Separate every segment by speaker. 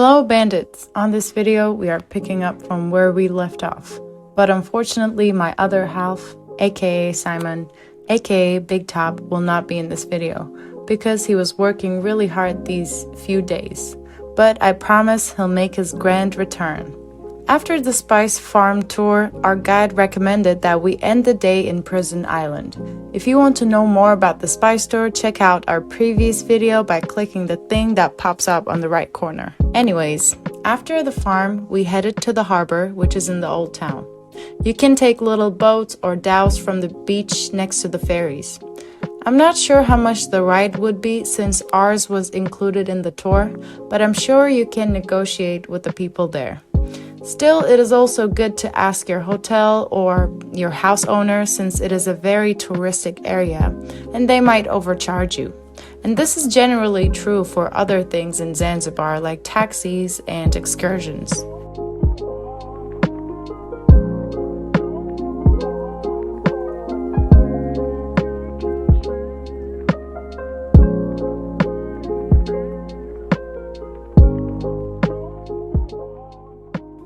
Speaker 1: Hello bandits! On this video, we are picking up from where we left off. But unfortunately, my other half, aka Simon, aka Big Top, will not be in this video because he was working really hard these few days. But I promise he'll make his grand return. After the spice farm tour, our guide recommended that we end the day in Prison Island. If you want to know more about the spice tour, check out our previous video by clicking the thing that pops up on the right corner. Anyways, after the farm, we headed to the harbor, which is in the old town. You can take little boats or dhows from the beach next to the ferries. I'm not sure how much the ride would be since ours was included in the tour, but I'm sure you can negotiate with the people there. Still, it is also good to ask your hotel or your house owner since it is a very touristic area and they might overcharge you. And this is generally true for other things in Zanzibar like taxis and excursions.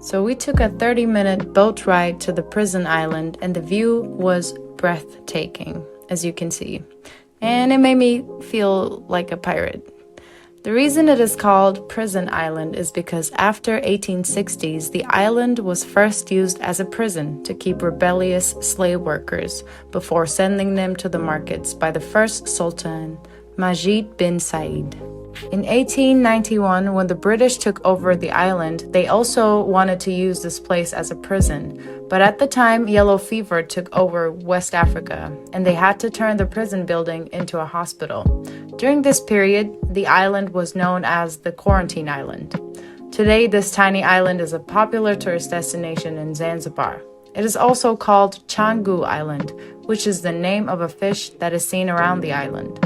Speaker 1: So we took a 30-minute boat ride to the prison island and the view was breathtaking, as you can see. And it made me feel like a pirate. The reason it is called Prison Island is because after 1860s, the island was first used as a prison to keep rebellious slave workers before sending them to the markets by the first Sultan, Majid bin Said. In 1891, when the British took over the island, they also wanted to use this place as a prison. But at the time, yellow fever took over West Africa, and they had to turn the prison building into a hospital. During this period, the island was known as the Quarantine Island. Today, this tiny island is a popular tourist destination in Zanzibar. It is also called Changu Island, which is the name of a fish that is seen around the island.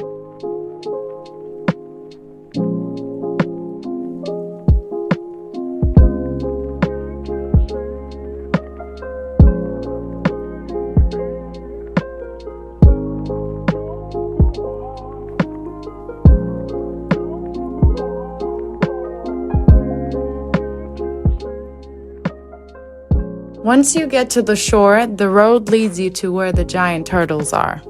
Speaker 1: Once you get to the shore, the road leads you to where the giant turtles are.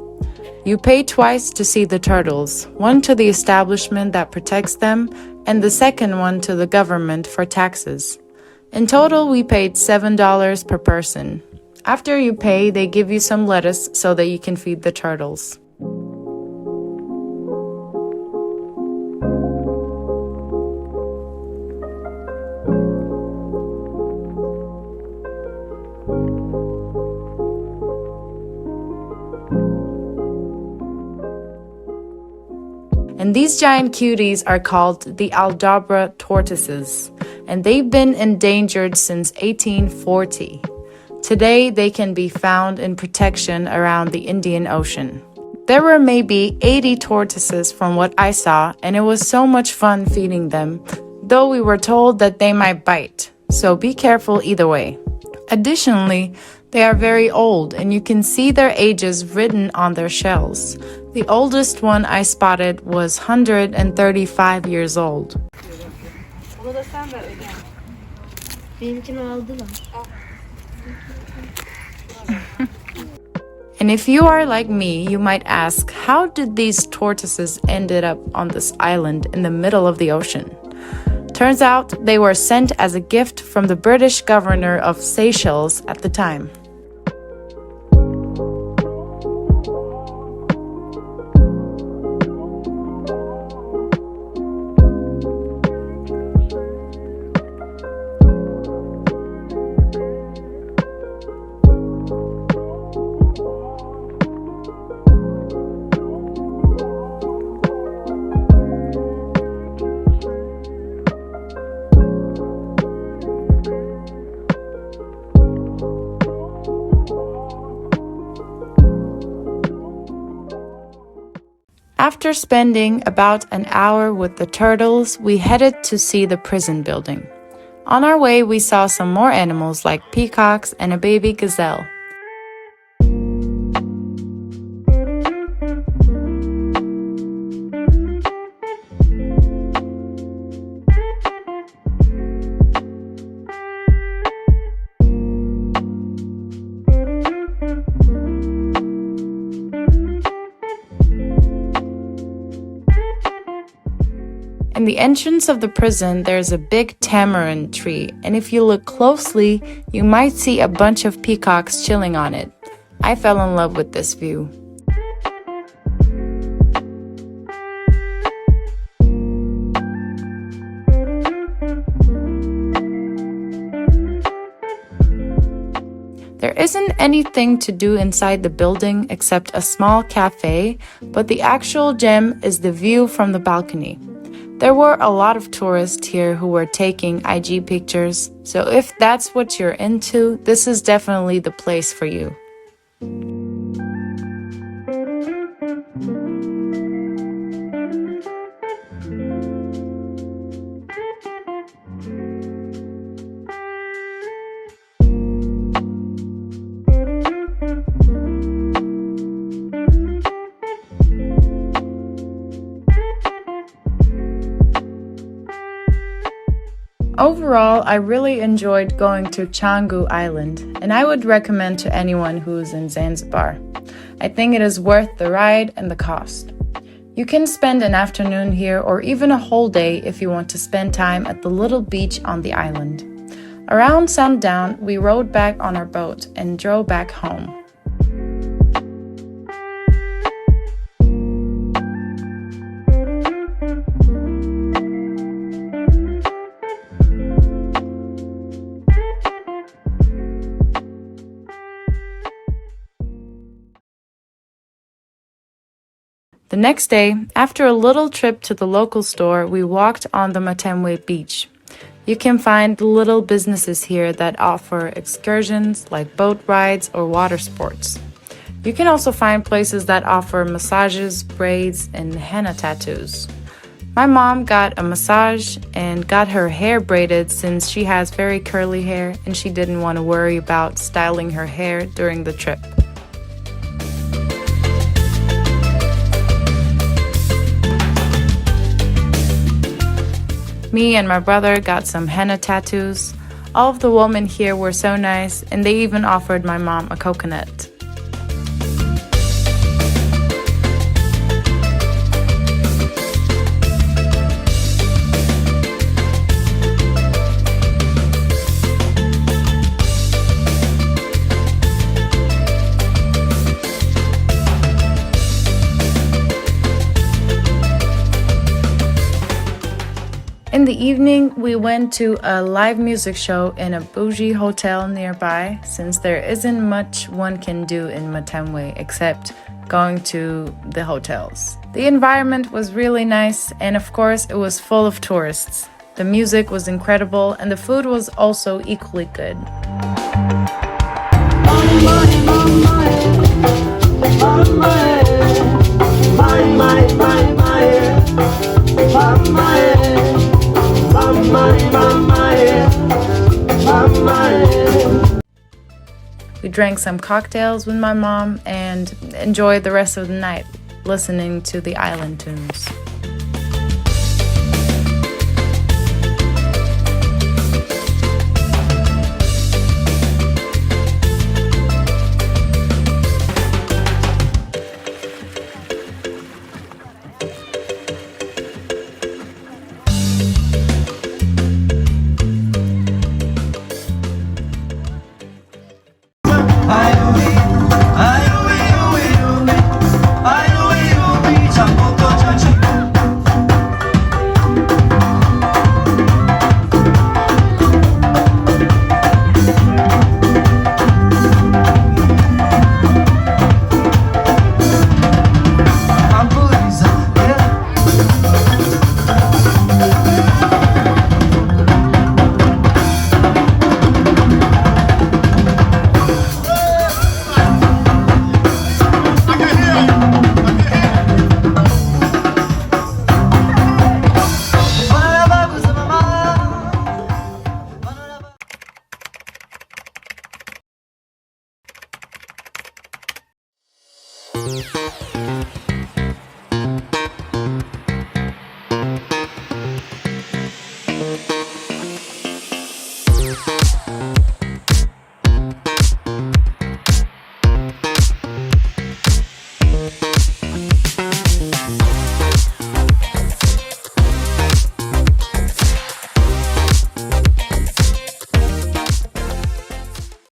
Speaker 1: You pay twice to see the turtles, one to the establishment that protects them, and the second one to the government for taxes. In total, we paid $7 per person. After you pay, they give you some lettuce so that you can feed the turtles. And these giant cuties are called the Aldabra tortoises, and they've been endangered since 1840. Today, they can be found in protection around the Indian Ocean. There were maybe 80 tortoises from what I saw, and it was so much fun feeding them, though we were told that they might bite, so be careful either way. Additionally, they are very old, and you can see their ages written on their shells. The oldest one I spotted was 135 years old. And if you are like me, you might ask, how did these tortoises ended up on this island in the middle of the ocean? Turns out they were sent as a gift from the British governor of Seychelles at the time. After spending about an hour with the turtles, we headed to see the prison building. On our way, we saw some more animals like peacocks and a baby gazelle. In the entrance of the prison, there's a big tamarind tree, and if you look closely, you might see a bunch of peacocks chilling on it. I fell in love with this view. There isn't anything to do inside the building except a small cafe, but the actual gem is the view from the balcony. There were a lot of tourists here who were taking IG pictures, so if that's what you're into, this is definitely the place for you. Overall, I really enjoyed going to Canggu Island, and I would recommend to anyone who's in Zanzibar. I think it is worth the ride and the cost. You can spend an afternoon here or even a whole day if you want to spend time at the little beach on the island. Around sundown, we rowed back on our boat and drove back home. The next day, after a little trip to the local store, we walked on the Matemwe beach. You can find little businesses here that offer excursions like boat rides or water sports. You can also find places that offer massages, braids, and henna tattoos. My mom got a massage and got her hair braided since she has very curly hair and she didn't want to worry about styling her hair during the trip. Me and my brother got some henna tattoos. All of the women here were so nice, and they even offered my mom a coconut. In the evening, we went to a live music show in a bougie hotel nearby, since there isn't much one can do in Matemwe except going to the hotels. The environment was really nice, and of course, it was full of tourists. The music was incredible, and the food was also equally good. We drank some cocktails with my mom and enjoyed the rest of the night listening to the island tunes.